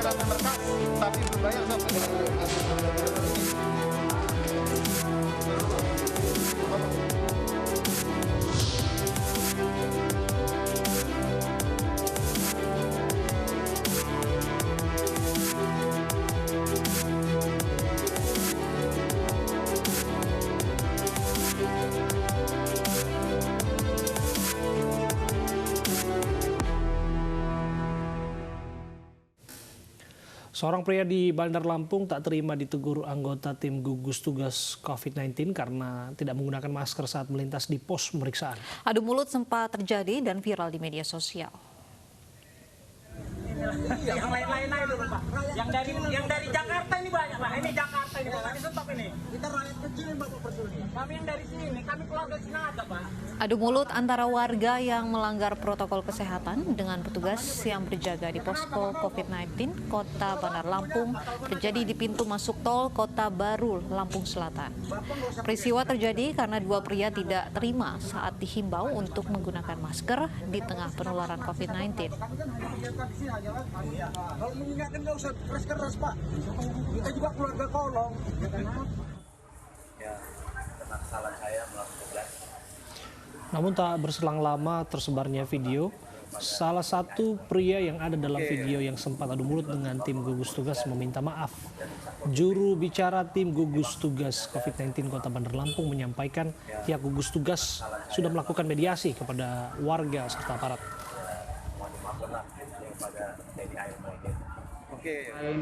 sampai merekam, tapi belum bayar sampai Seorang pria di Bandar Lampung tak terima ditegur anggota tim gugus tugas COVID-19 karena tidak menggunakan masker saat melintas di pos pemeriksaan. Adu mulut sempat terjadi dan viral di media sosial. Yang lain-lain aja dulu, Pak. Yang dari Jakarta ini banyak, Pak. Ini Jakarta ini, Pak. Ini stop ini. Kita rakyat kecil ini, Bapak peduli. Kami yang dari sini, kami keluarga Sinaga, Pak. Adu mulut antara warga yang melanggar protokol kesehatan dengan petugas yang berjaga di posko COVID-19 Kota Bandar Lampung terjadi di pintu masuk tol Kota Baru, Lampung Selatan. Peristiwa terjadi karena dua pria tidak terima saat dihimbau untuk menggunakan masker di tengah penularan COVID-19. Kalau mengingatkan nggak usah keras-keras, Pak. Kita juga keluarga kolong. Ya, karena kesalahan saya melakukan tugas. Namun tak berselang lama tersebarnya video. Salah satu pria yang ada dalam video yang sempat adu mulut dengan tim gugus tugas meminta maaf. Juru bicara tim gugus tugas COVID-19 Kota Bandar Lampung menyampaikan pihak gugus tugas sudah melakukan mediasi kepada warga serta aparat.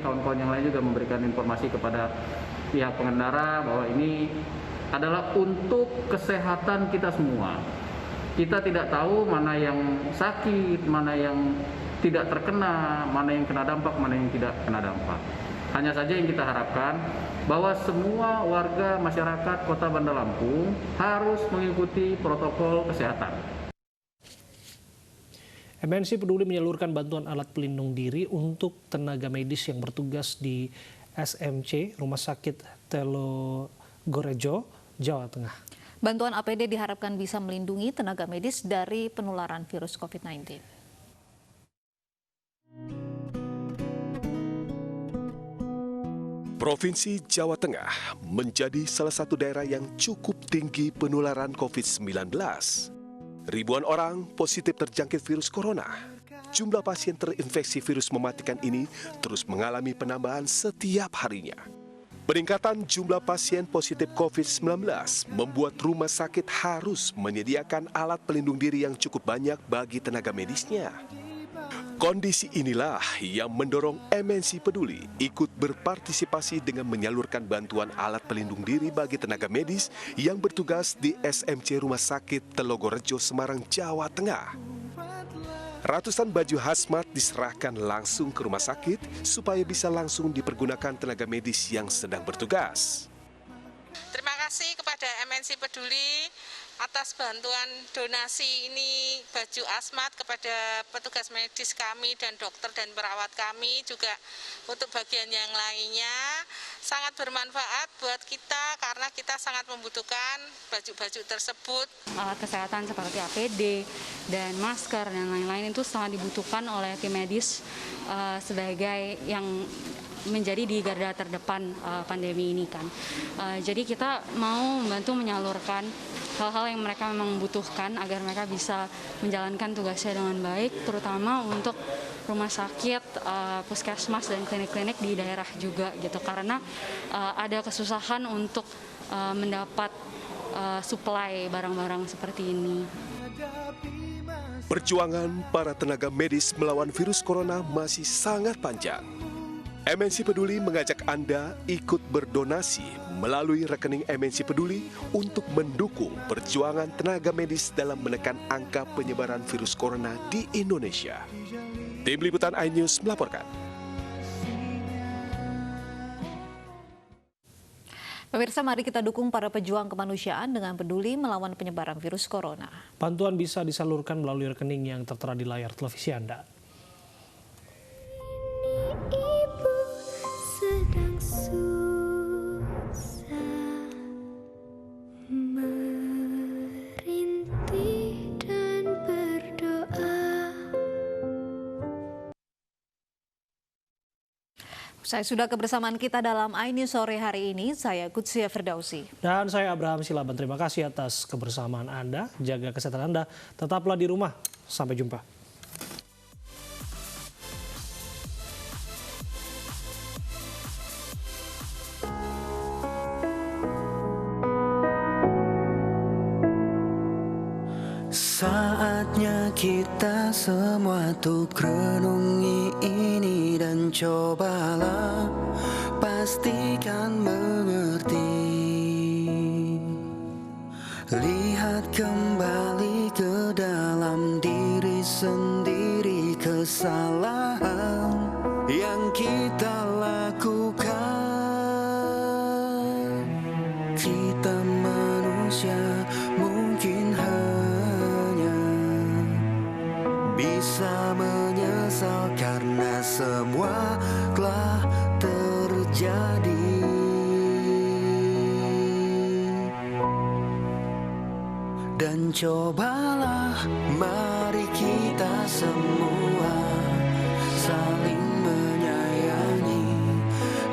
Kawan-kawan yang lain juga memberikan informasi kepada pihak pengendara bahwa ini adalah untuk kesehatan kita semua. Kita tidak tahu mana yang sakit, mana yang tidak terkena, mana yang kena dampak, mana yang tidak kena dampak. Hanya saja yang kita harapkan bahwa semua warga masyarakat Kota Bandar Lampung harus mengikuti protokol kesehatan. MNC Peduli menyalurkan bantuan alat pelindung diri untuk tenaga medis yang bertugas di SMC, Rumah Sakit Telogorejo, Jawa Tengah. Bantuan APD diharapkan bisa melindungi tenaga medis dari penularan virus COVID-19. Provinsi Jawa Tengah menjadi salah satu daerah yang cukup tinggi penularan COVID-19. Ribuan orang positif terjangkit virus corona. Jumlah pasien terinfeksi virus mematikan ini terus mengalami penambahan setiap harinya. Peningkatan jumlah pasien positif COVID-19 membuat rumah sakit harus menyediakan alat pelindung diri yang cukup banyak bagi tenaga medisnya. Kondisi inilah yang mendorong MNC Peduli ikut berpartisipasi dengan menyalurkan bantuan alat pelindung diri bagi tenaga medis yang bertugas di SMC Rumah Sakit Telogorejo, Semarang, Jawa Tengah. Ratusan baju hazmat diserahkan langsung ke rumah sakit supaya bisa langsung dipergunakan tenaga medis yang sedang bertugas. Terima kasih kepada MNC Peduli atas bantuan donasi ini baju hazmat kepada petugas medis kami dan dokter dan perawat kami, juga untuk bagian yang lainnya sangat bermanfaat buat kita karena kita sangat membutuhkan baju-baju tersebut. Alat kesehatan seperti APD dan masker dan lain-lain itu sangat dibutuhkan oleh tim medis sebagai yang menjadi di garda terdepan pandemi ini kan. Jadi kita mau membantu menyalurkan hal-hal yang mereka memang membutuhkan agar mereka bisa menjalankan tugasnya dengan baik, terutama untuk rumah sakit, puskesmas dan klinik-klinik di daerah juga gitu. Karena ada kesusahan untuk mendapat suplai barang-barang seperti ini. Perjuangan para tenaga medis melawan virus corona masih sangat panjang. MNC Peduli mengajak Anda ikut berdonasi melalui rekening MNC Peduli untuk mendukung perjuangan tenaga medis dalam menekan angka penyebaran virus corona di Indonesia. Tim Liputan iNews melaporkan. Pemirsa, mari kita dukung para pejuang kemanusiaan dengan peduli melawan penyebaran virus corona. Bantuan bisa disalurkan melalui rekening yang tertera di layar televisi Anda. Saya sudah kebersamaan kita dalam iNews sore hari ini. Saya Kutsia Firdausi. Dan saya Abraham Silaban. Terima kasih atas kebersamaan Anda. Jaga kesehatan Anda. Tetaplah di rumah. Sampai jumpa. Saatnya kita semua tuh renungi ini dan cobalah pastikan mengerti. Lihat kembali ke dalam diri sendiri kesalahan yang kita lakukan. Kita manusia mungkin hanya bisa menyesal karena semua telah terjadi. Dan cobalah mari kita semua saling menyayangi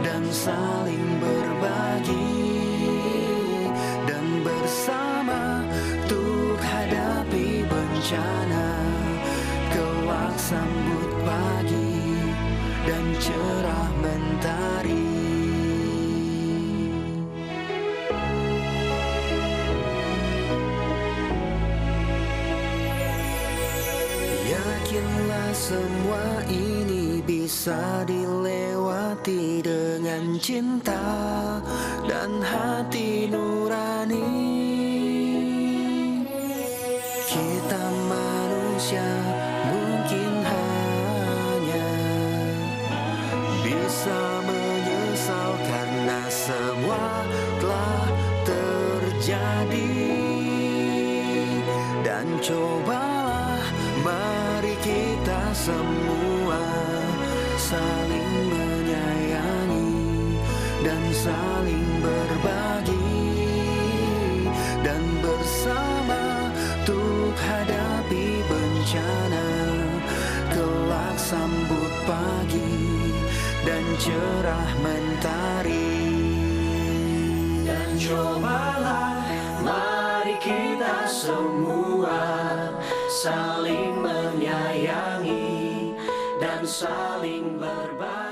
dan saling berbagi, dan bersama untuk hadapi bencana. Kelak sambut pagi dan cerah mentari. Yakinlah semua ini bisa dilewati dengan cinta dan hati nurani. Kita manusia mungkin hanya bisa menyesal karena semua telah terjadi. Dan cobalah mari kita semua saling menyayangi dan saling berbagi, dan bersama untuk hadapi bencana. Kelak sambut pagi dan cerah mentari. Dan cobalah mari kita semua saling menyayangi dan saling berbagi.